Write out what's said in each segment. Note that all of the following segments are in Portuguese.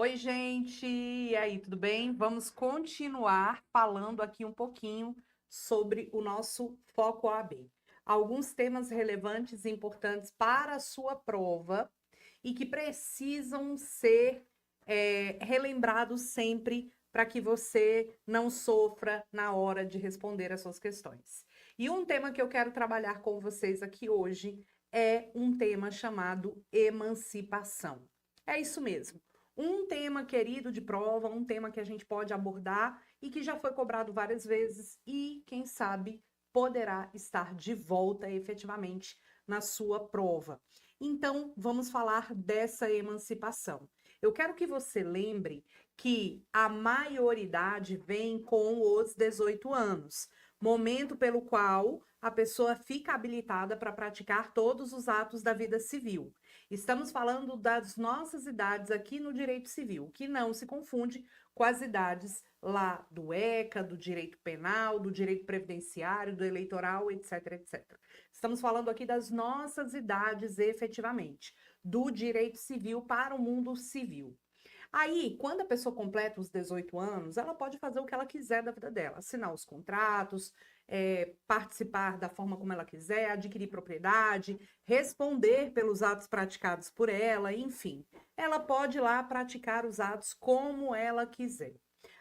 Oi, gente! E aí, tudo bem? Vamos continuar falando aqui um pouquinho sobre o nosso Foco OAB. Alguns temas relevantes e importantes para a sua prova e que precisam ser relembrados sempre para que você não sofra na hora de responder as suas questões. E um tema que eu quero trabalhar com vocês aqui hoje é um tema chamado emancipação. É isso mesmo. Um tema querido de prova, um tema que a gente pode abordar e que já foi cobrado várias vezes e, quem sabe, poderá estar de volta efetivamente na sua prova. Então, vamos falar dessa emancipação. Eu quero que você lembre que a maioridade vem com os 18 anos, momento pelo qual a pessoa fica habilitada para praticar todos os atos da vida civil. Estamos falando das nossas idades aqui no direito civil, que não se confunde com as idades lá do ECA, do direito penal, do direito previdenciário, do eleitoral, etc, etc. Estamos falando aqui das nossas idades efetivamente, do direito civil para o mundo civil. Aí, quando a pessoa completa os 18 anos, ela pode fazer o que ela quiser da vida dela, assinar os contratos, participar da forma como ela quiser, adquirir propriedade, responder pelos atos praticados por ela, enfim. Ela pode ir lá praticar os atos como ela quiser.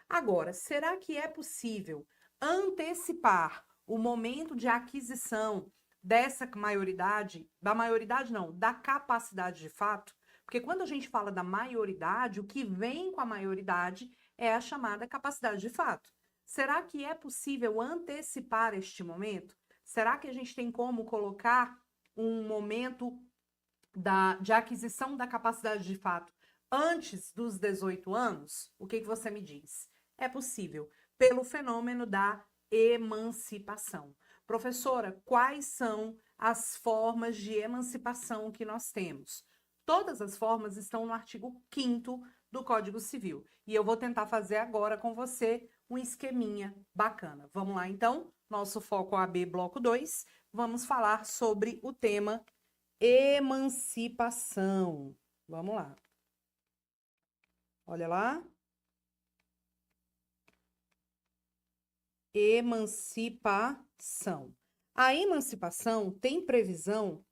Agora, será que é possível antecipar o momento de aquisição dessa maioridade, da capacidade de fato? Porque quando a gente fala da maioridade, o que vem com a maioridade é a chamada capacidade de fato. Será que é possível antecipar este momento? Será que a gente tem como colocar um momento de aquisição da capacidade de fato antes dos 18 anos? O que você me diz? É possível, pelo fenômeno da emancipação. Professora, quais são as formas de emancipação que nós temos? Todas as formas estão no artigo 5º do Código Civil. E eu vou tentar fazer agora com você um esqueminha bacana. Vamos lá, então? Nosso foco AB bloco 2. Vamos falar sobre o tema emancipação. Vamos lá. Olha lá. Emancipação. A emancipação tem previsão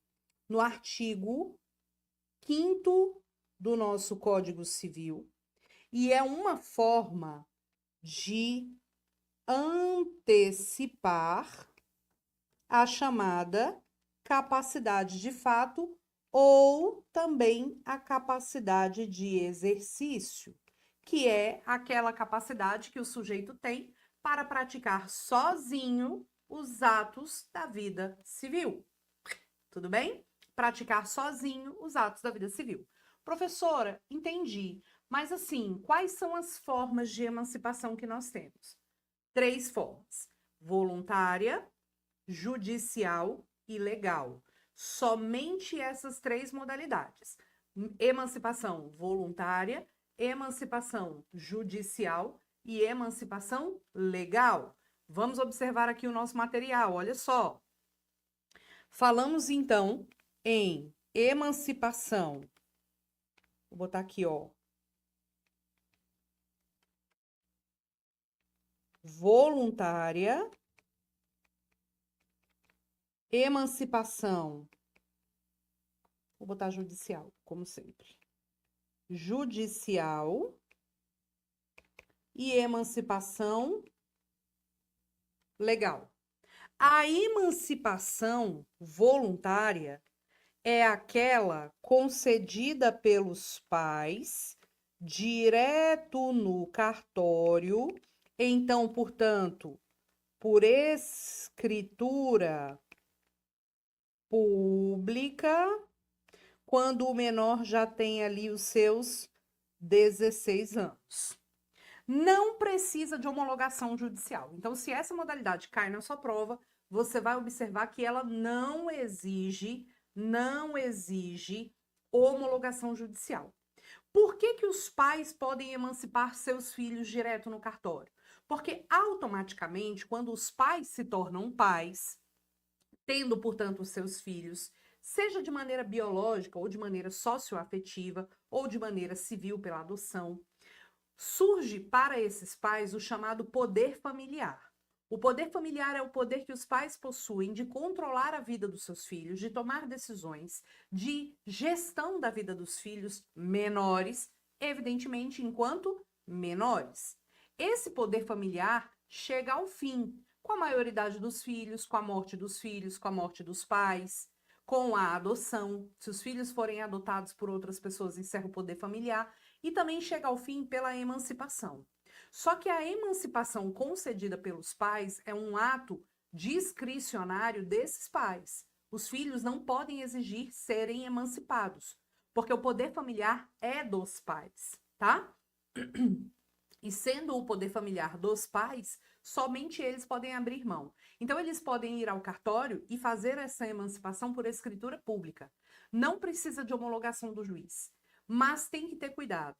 no artigo 5º do nosso Código Civil e é uma forma de antecipar a chamada capacidade de fato ou também a capacidade de exercício, que é aquela capacidade que o sujeito tem para praticar sozinho os atos da vida civil. Tudo bem? Praticar sozinho os atos da vida civil. Professora, entendi. Mas assim, quais são as formas de emancipação que nós temos? 3 formas: voluntária, judicial e legal. Somente essas 3 modalidades. Emancipação voluntária, emancipação judicial e emancipação legal. Vamos observar aqui o nosso material, olha só. Falamos então em emancipação. Vou botar aqui, ó. Voluntária, emancipação. Vou botar judicial, como sempre. Judicial e emancipação legal. A emancipação voluntária é aquela concedida pelos pais direto no cartório, então, portanto, por escritura pública, quando o menor já tem ali os seus 16 anos. Não precisa de homologação judicial. Então, se essa modalidade cai na sua prova, você vai observar que ela não exige homologação judicial. Por que os pais podem emancipar seus filhos direto no cartório? Porque automaticamente, quando os pais se tornam pais, tendo, portanto, os seus filhos, seja de maneira biológica, ou de maneira socioafetiva, ou de maneira civil pela adoção. Surge para esses pais o chamado poder familiar. O poder familiar é o poder que os pais possuem de controlar a vida dos seus filhos, de tomar decisões, de gestão da vida dos filhos menores, evidentemente, enquanto menores. Esse poder familiar chega ao fim, com a maioridade dos filhos, com a morte dos filhos, com a morte dos pais, com a adoção. Se os filhos forem adotados por outras pessoas, encerra o poder familiar. E também chega ao fim pela emancipação. Só que a emancipação concedida pelos pais é um ato discricionário desses pais. Os filhos não podem exigir serem emancipados, porque o poder familiar é dos pais, tá? E sendo o poder familiar dos pais, somente eles podem abrir mão. Então, eles podem ir ao cartório e fazer essa emancipação por escritura pública. Não precisa de homologação do juiz, mas tem que ter cuidado.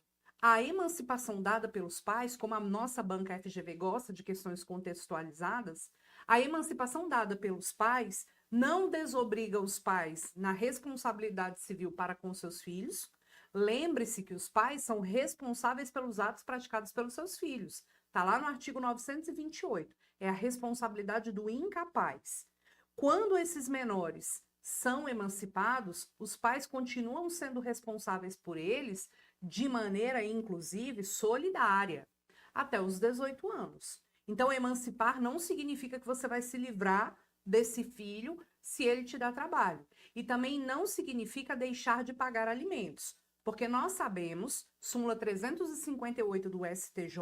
A emancipação dada pelos pais, como a nossa banca FGV gosta de questões contextualizadas, a emancipação dada pelos pais não desobriga os pais na responsabilidade civil para com seus filhos. Lembre-se que os pais são responsáveis pelos atos praticados pelos seus filhos. Está lá no artigo 928. É a responsabilidade do incapaz. Quando esses menores são emancipados, os pais continuam sendo responsáveis por eles de maneira, inclusive, solidária, até os 18 anos. Então, emancipar não significa que você vai se livrar desse filho se ele te dá trabalho. E também não significa deixar de pagar alimentos, porque nós sabemos, súmula 358 do STJ,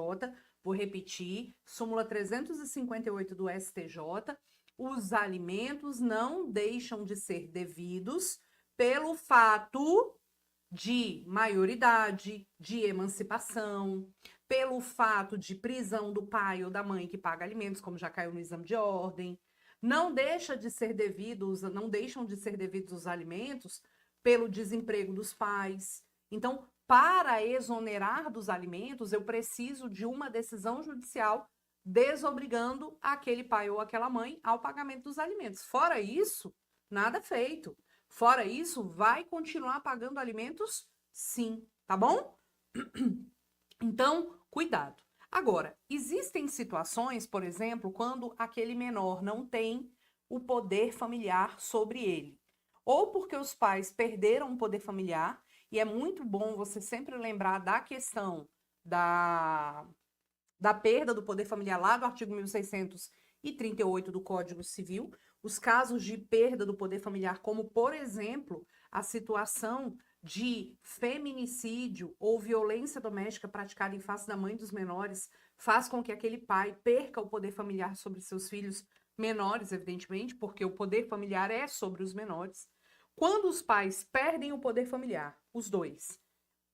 vou repetir, súmula 358 do STJ, os alimentos não deixam de ser devidos pelo fato de maioridade, de emancipação, pelo fato de prisão do pai ou da mãe que paga alimentos, como já caiu no exame de ordem. Não deixam de ser devidos os alimentos pelo desemprego dos pais. Então, para exonerar dos alimentos, eu preciso de uma decisão judicial desobrigando aquele pai ou aquela mãe ao pagamento dos alimentos. Fora isso, nada feito. Fora isso, vai continuar pagando alimentos? Sim, tá bom? Então, cuidado. Agora, existem situações, por exemplo, quando aquele menor não tem o poder familiar sobre ele. Ou porque os pais perderam o poder familiar, e é muito bom você sempre lembrar da questão da perda do poder familiar lá do artigo 1638 do Código Civil, os casos de perda do poder familiar, como, por exemplo, a situação de feminicídio ou violência doméstica praticada em face da mãe dos menores, faz com que aquele pai perca o poder familiar sobre seus filhos menores, evidentemente, porque o poder familiar é sobre os menores. Quando os pais perdem o poder familiar, os dois,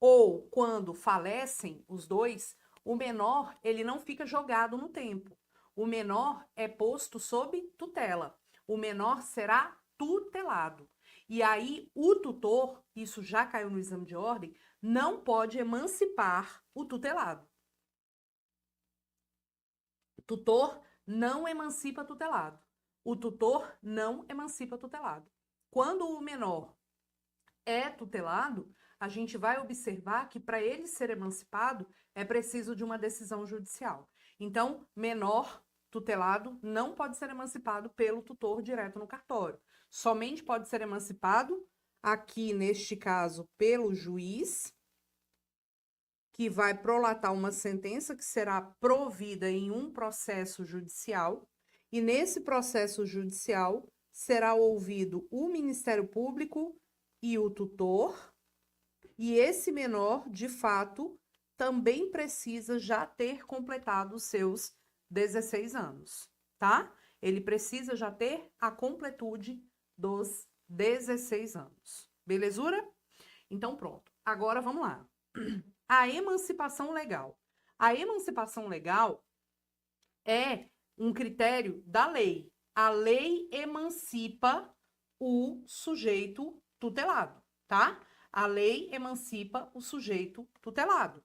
ou quando falecem os dois, o menor, ele não fica jogado no tempo. O menor é posto sob tutela. O menor será tutelado. E aí, o tutor, isso já caiu no exame de ordem, não pode emancipar o tutelado. O tutor não emancipa tutelado. O tutor não emancipa tutelado. Quando o menor é tutelado, a gente vai observar que para ele ser emancipado é preciso de uma decisão judicial. Então, menor tutelado não pode ser emancipado pelo tutor direto no cartório. Somente pode ser emancipado, aqui neste caso, pelo juiz, que vai prolatar uma sentença que será provida em um processo judicial, e nesse processo judicial será ouvido o Ministério Público e o tutor, e esse menor, de fato, também precisa já ter completado os seus 16 anos, tá? Ele precisa já ter a completude dos 16 anos. Belezura? Então, pronto. Agora, vamos lá. A emancipação legal. A emancipação legal é um critério da lei. A lei emancipa o sujeito tutelado, tá? A lei emancipa o sujeito tutelado.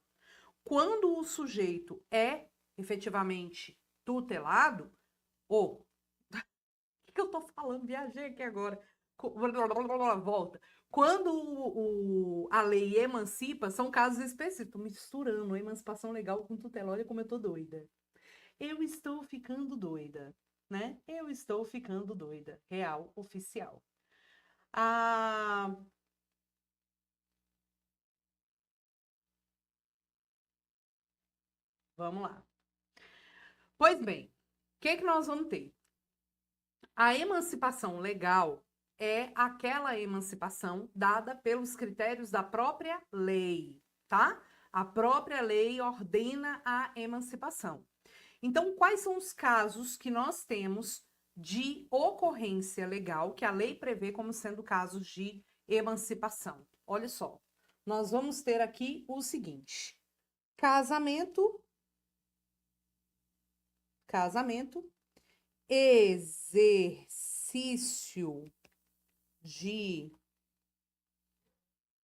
Quando o sujeito é efetivamente tutelado, o que eu tô falando? Viajei aqui agora. Volta. Quando a lei emancipa, são casos específicos. Estou misturando emancipação legal com tutela. Olha como eu tô doida. Eu estou ficando doida, né? Eu estou ficando doida. Real, oficial. Ah, vamos lá. Pois bem, o que nós vamos ter? A emancipação legal é aquela emancipação dada pelos critérios da própria lei, tá? A própria lei ordena a emancipação. Então, quais são os casos que nós temos de ocorrência legal que a lei prevê como sendo casos de emancipação? Olha só, nós vamos ter aqui o seguinte: casamento, exercício de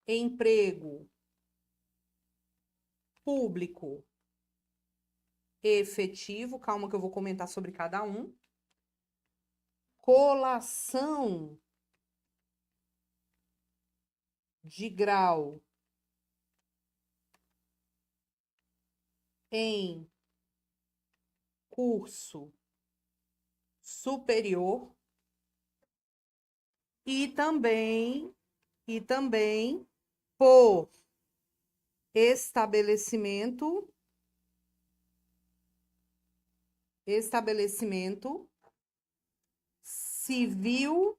emprego público efetivo, calma que eu vou comentar sobre cada um, colação de grau em curso superior e também por estabelecimento civil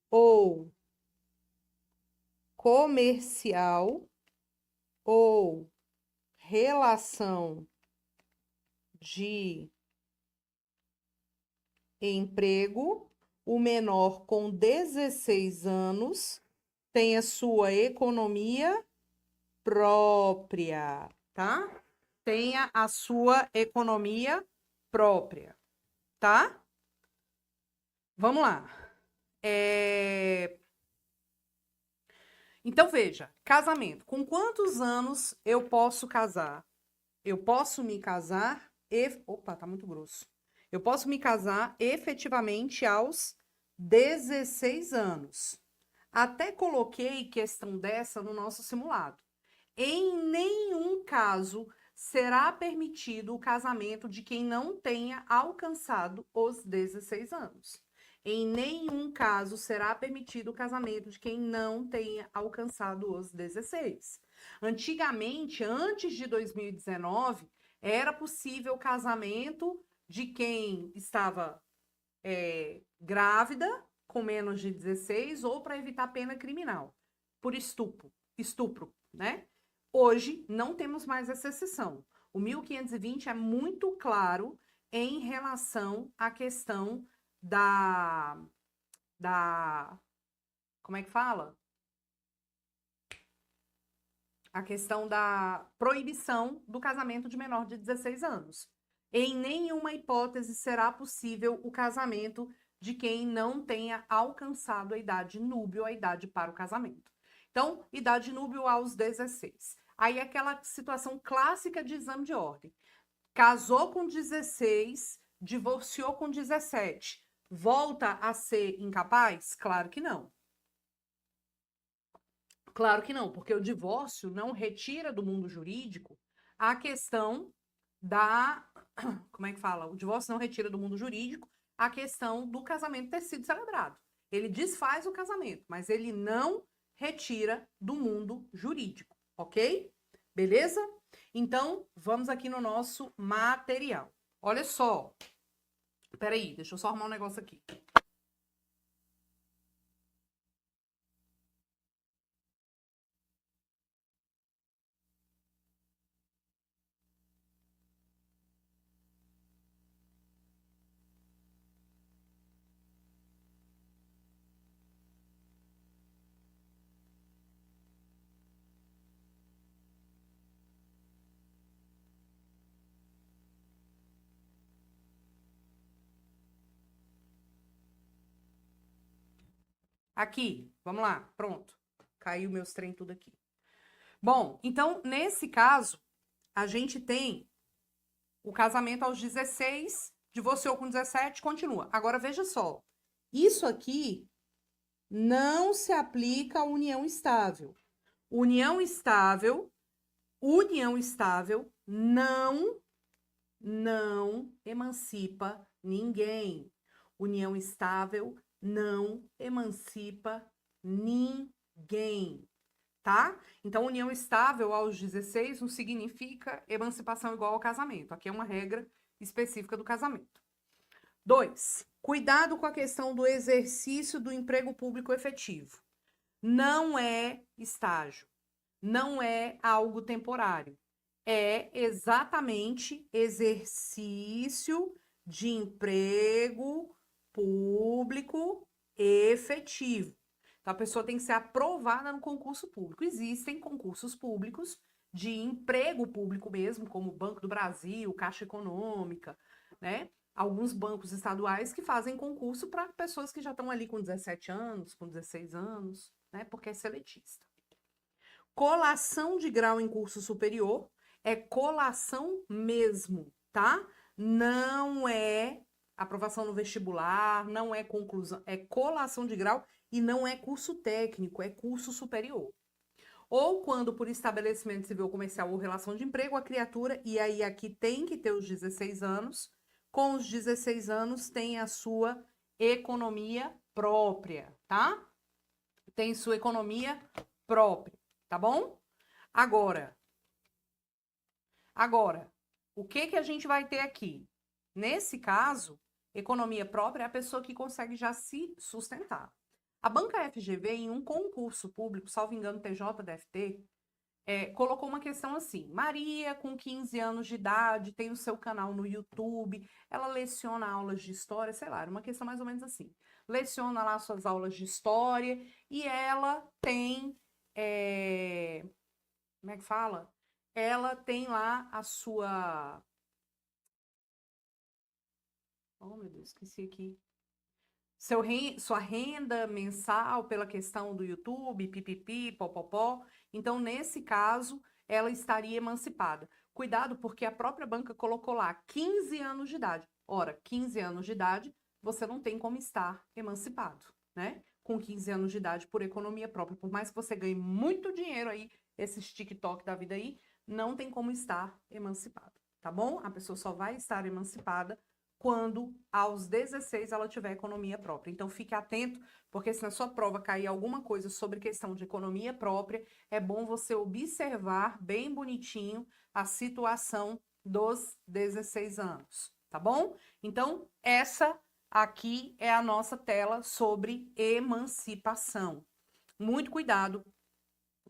ou comercial ou relação de emprego, o menor com 16 anos tem a sua economia própria, tá? Tenha a sua economia própria, tá? Vamos lá. Então, veja, casamento. Com quantos anos eu posso casar? Eu posso me casar... Opa, tá muito grosso. Eu posso me casar efetivamente aos 16 anos. Até coloquei questão dessa no nosso simulado. Em nenhum caso será permitido o casamento de quem não tenha alcançado os 16 anos. Em nenhum caso será permitido o casamento de quem não tenha alcançado os 16. Antigamente, antes de 2019, era possível o casamento de quem estava grávida, com menos de 16, ou para evitar pena criminal, por estupro, né? Hoje, não temos mais essa exceção. O 1520 é muito claro em relação à questão da como é que fala? A questão da proibição do casamento de menor de 16 anos. Em nenhuma hipótese será possível o casamento de quem não tenha alcançado a idade núbio, a idade para o casamento. Então, idade núbio aos 16. Aí aquela situação clássica de exame de ordem. Casou com 16, divorciou com 17. Volta a ser incapaz? Claro que não. Claro que não, porque o divórcio não retira do mundo jurídico a questão da... Como é que fala? O divórcio não retira do mundo jurídico a questão do casamento ter sido celebrado. Ele desfaz o casamento, mas ele não retira do mundo jurídico, ok? Beleza? Então, vamos aqui no nosso material. Olha só. Peraí, deixa eu só arrumar um negócio aqui. Aqui, vamos lá, pronto. Caiu meus trem tudo aqui. Bom, então, nesse caso, a gente tem o casamento aos 16, divorciou com 17, continua. Agora, veja só. Isso aqui não se aplica à união estável. União estável não emancipa ninguém. União estável não emancipa ninguém, tá? Então, união estável aos 16 não significa emancipação igual ao casamento. Aqui é uma regra específica do casamento. 2. Cuidado com a questão do exercício do emprego público efetivo. Não é estágio, não é algo temporário. É exatamente exercício de emprego público efetivo. Então, a pessoa tem que ser aprovada no concurso público. Existem concursos públicos de emprego público mesmo, como o Banco do Brasil, Caixa Econômica, né? Alguns bancos estaduais que fazem concurso para pessoas que já estão ali com 17 anos, com 16 anos, né? Porque é seletista. Colação de grau em curso superior é colação mesmo, tá? Não é aprovação no vestibular, não é conclusão, é colação de grau e não é curso técnico, é curso superior. Ou quando por estabelecimento civil comercial ou relação de emprego, a criatura, e aí aqui tem que ter os 16 anos, com os 16 anos tem a sua economia própria, tá? Tem sua economia própria, tá bom? Agora, o que a gente vai ter aqui? Nesse caso, economia própria é a pessoa que consegue já se sustentar. A banca FGV, em um concurso público, salvo engano, TJDFT, colocou uma questão assim: Maria, com 15 anos de idade, tem o seu canal no YouTube, ela leciona aulas de história, sei lá, era uma questão mais ou menos assim. Leciona lá suas aulas de história e ela tem. Como é que fala? Ela tem lá a sua. Oh, meu Deus, esqueci aqui. Sua renda mensal pela questão do YouTube, pipipi, popopó. Então, nesse caso, ela estaria emancipada. Cuidado, porque a própria banca colocou lá 15 anos de idade. Ora, 15 anos de idade, você não tem como estar emancipado, né? Com 15 anos de idade, por economia própria. Por mais que você ganhe muito dinheiro aí, esses TikTok da vida aí, não tem como estar emancipado, tá bom? A pessoa só vai estar emancipada quando aos 16 ela tiver economia própria. Então fique atento, porque se na sua prova cair alguma coisa sobre questão de economia própria, é bom você observar bem bonitinho a situação dos 16 anos, tá bom? Então, essa aqui é a nossa tela sobre emancipação. Muito cuidado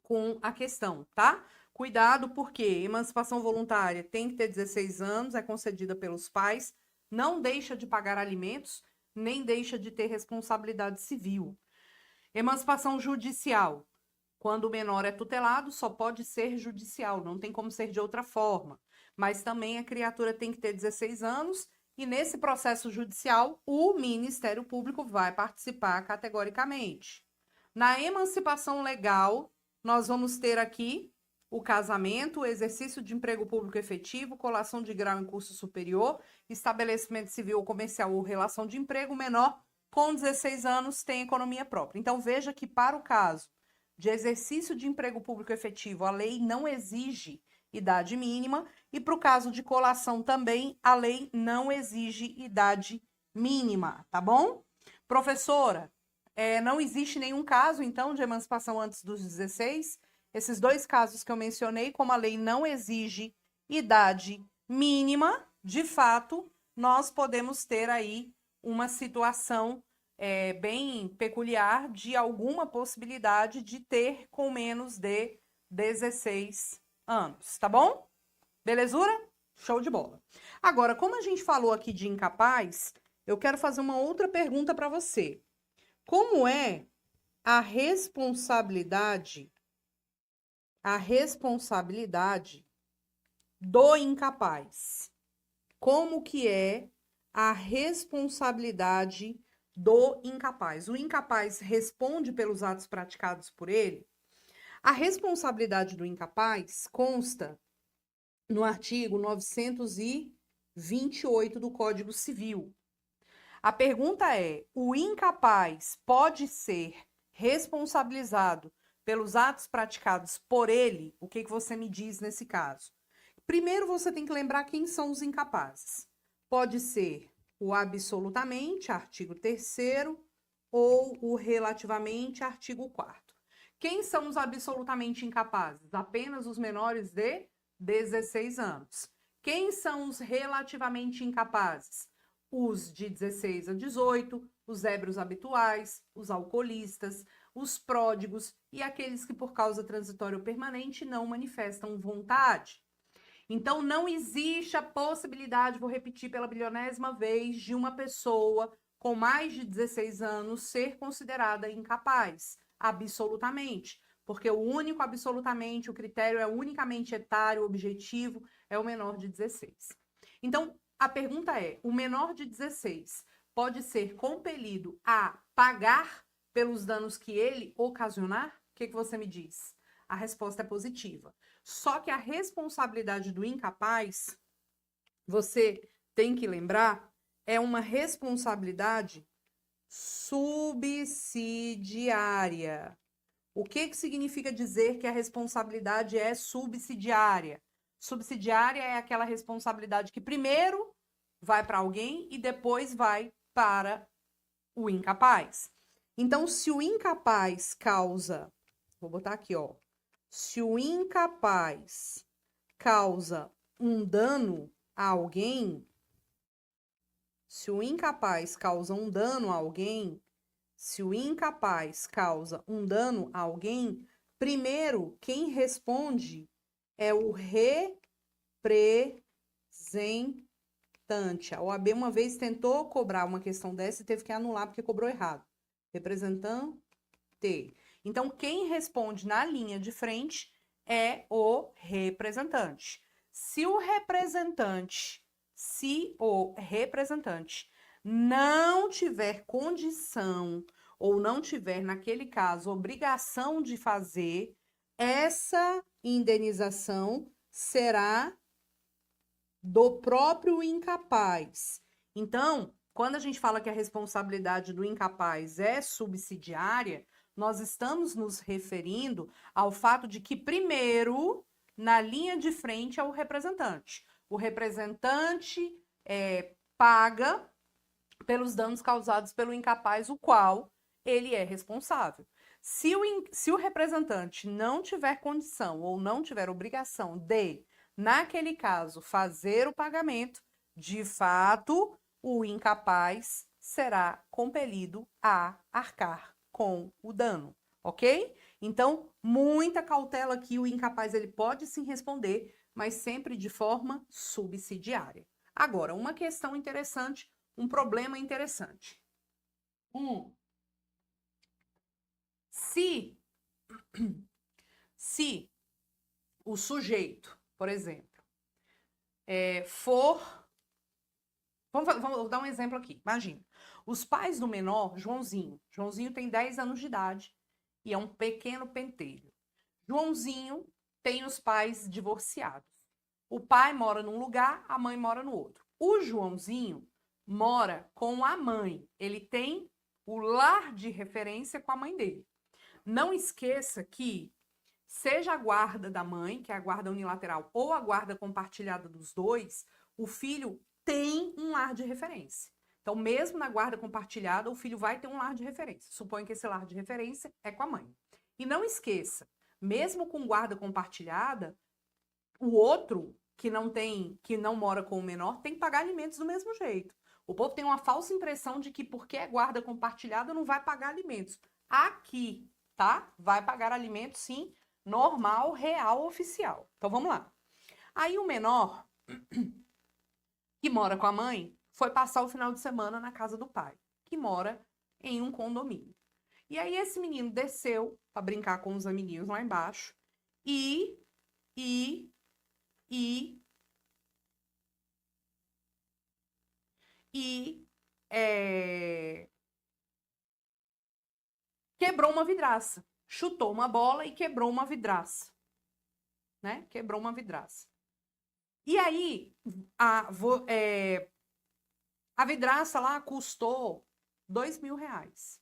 com a questão, tá? Cuidado porque emancipação voluntária tem que ter 16 anos, é concedida pelos pais, não deixa de pagar alimentos, nem deixa de ter responsabilidade civil. Emancipação judicial. Quando o menor é tutelado, só pode ser judicial, não tem como ser de outra forma. Mas também a criatura tem que ter 16 anos e nesse processo judicial o Ministério Público vai participar categoricamente. Na emancipação legal, nós vamos ter aqui o casamento, o exercício de emprego público efetivo, colação de grau em curso superior, estabelecimento civil ou comercial ou relação de emprego menor com 16 anos tem economia própria. Então, veja que para o caso de exercício de emprego público efetivo, a lei não exige idade mínima, e para o caso de colação também, a lei não exige idade mínima, tá bom? Professora, não existe nenhum caso, então, de emancipação antes dos 16. Esses dois casos que eu mencionei, como a lei não exige idade mínima, de fato, nós podemos ter aí uma situação bem peculiar de alguma possibilidade de ter com menos de 16 anos, tá bom? Belezura? Show de bola. Agora, como a gente falou aqui de incapaz, eu quero fazer uma outra pergunta para você. Como é a responsabilidade do incapaz? Como que é a responsabilidade do incapaz? O incapaz responde pelos atos praticados por ele? A responsabilidade do incapaz consta no artigo 928 do Código Civil. A pergunta é: o incapaz pode ser responsabilizado pelos atos praticados por ele? O que você me diz nesse caso? Primeiro, você tem que lembrar quem são os incapazes. Pode ser o absolutamente, artigo 3º, ou o relativamente, artigo 4º. Quem são os absolutamente incapazes? Apenas os menores de 16 anos. Quem são os relativamente incapazes? Os de 16 a 18, os ébrios habituais, os alcoolistas, os pródigos e aqueles que por causa transitória ou permanente não manifestam vontade. Então, não existe a possibilidade, vou repetir pela bilionésima vez, de uma pessoa com mais de 16 anos ser considerada incapaz, absolutamente. Porque o único absolutamente, o critério é unicamente etário, objetivo, é o menor de 16. Então, a pergunta é: o menor de 16 pode ser compelido a pagar pelos danos que ele ocasionar? O que você me diz? A resposta é positiva. Só que a responsabilidade do incapaz, você tem que lembrar, é uma responsabilidade subsidiária. O que significa dizer que a responsabilidade é subsidiária? Subsidiária é aquela responsabilidade que primeiro vai para alguém e depois vai para o incapaz. Então, se o incapaz causa, vou botar aqui, ó. Se o incapaz causa um dano a alguém, se o incapaz causa um dano a alguém, se o incapaz causa um dano a alguém, primeiro quem responde é o representante. A OAB uma vez tentou cobrar uma questão dessa e teve que anular porque cobrou errado. Representante. Então, quem responde na linha de frente é o representante. Se o representante não tiver condição ou não tiver, naquele caso, obrigação de fazer, essa indenização será do próprio incapaz. Então, quando a gente fala que a responsabilidade do incapaz é subsidiária, nós estamos nos referindo ao fato de que, primeiro, na linha de frente é o representante. O representante paga pelos danos causados pelo incapaz, o qual ele é responsável. Se o representante não tiver condição ou não tiver obrigação de, naquele caso, fazer o pagamento, de fato, o incapaz será compelido a arcar com o dano, ok? Então, muita cautela aqui, o incapaz ele pode sim responder, mas sempre de forma subsidiária. Agora, uma questão interessante, um problema interessante. Se o sujeito, por exemplo, Vamos dar um exemplo aqui. Imagina, os pais do menor, Joãozinho. Joãozinho tem 10 anos de idade e é um pequeno pentelho. Joãozinho tem os pais divorciados. O pai mora num lugar, a mãe mora no outro. O Joãozinho mora com a mãe. Ele tem o lar de referência com a mãe dele. Não esqueça que, seja a guarda da mãe, que é a guarda unilateral, ou a guarda compartilhada dos dois, o filho tem um lar de referência. Então, mesmo na guarda compartilhada, o filho vai ter um lar de referência. Suponha que esse lar de referência é com a mãe. E não esqueça, mesmo com guarda compartilhada, o outro que não mora com o menor, tem que pagar alimentos do mesmo jeito. O povo tem uma falsa impressão de que porque é guarda compartilhada não vai pagar alimentos. Aqui, tá? Vai pagar alimentos, sim, normal, real, oficial. Então vamos lá. Aí o menor que mora com a mãe foi passar o final de semana na casa do pai, que mora em um condomínio. E aí esse menino desceu para brincar com os amiguinhos lá embaixo e quebrou uma vidraça. Chutou uma bola e quebrou uma vidraça. Né? Quebrou uma vidraça. E aí, A vidraça lá custou R$2.000.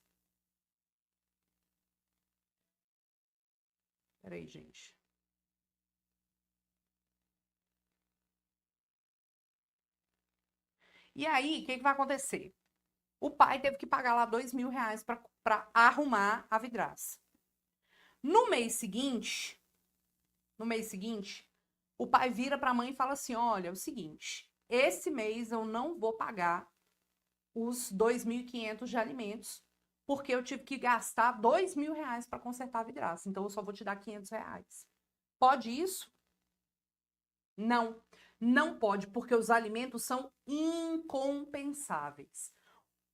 Peraí, gente. E aí, o que vai acontecer? O pai teve que pagar lá R$2.000 para arrumar a vidraça. No mês seguinte, o pai vira para a mãe e fala assim: olha, é o seguinte, esse mês eu não vou pagar os 2.500 de alimentos, porque eu tive que gastar R$2.000 para consertar a vidraça. Então eu só vou te dar R$500. Pode isso? Não. Não pode, porque os alimentos são incompensáveis.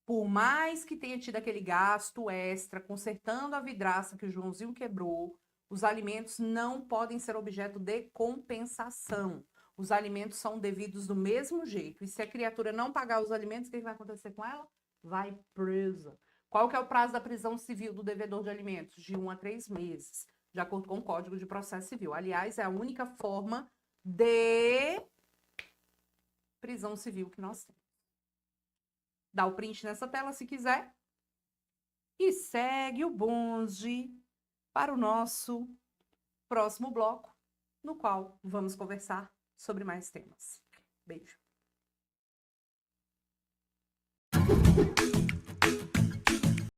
Por mais que tenha tido aquele gasto extra consertando a vidraça que o Joãozinho quebrou, os alimentos não podem ser objeto de compensação. Os alimentos são devidos do mesmo jeito. E se a criatura não pagar os alimentos, o que vai acontecer com ela? Vai presa. Qual que é o prazo da prisão civil do devedor de alimentos? De 1 a 3 meses, de acordo com o Código de Processo Civil. Aliás, é a única forma de prisão civil que nós temos. Dá o print nessa tela se quiser. E segue o bonde para o nosso próximo bloco, no qual vamos conversar sobre mais temas. Beijo.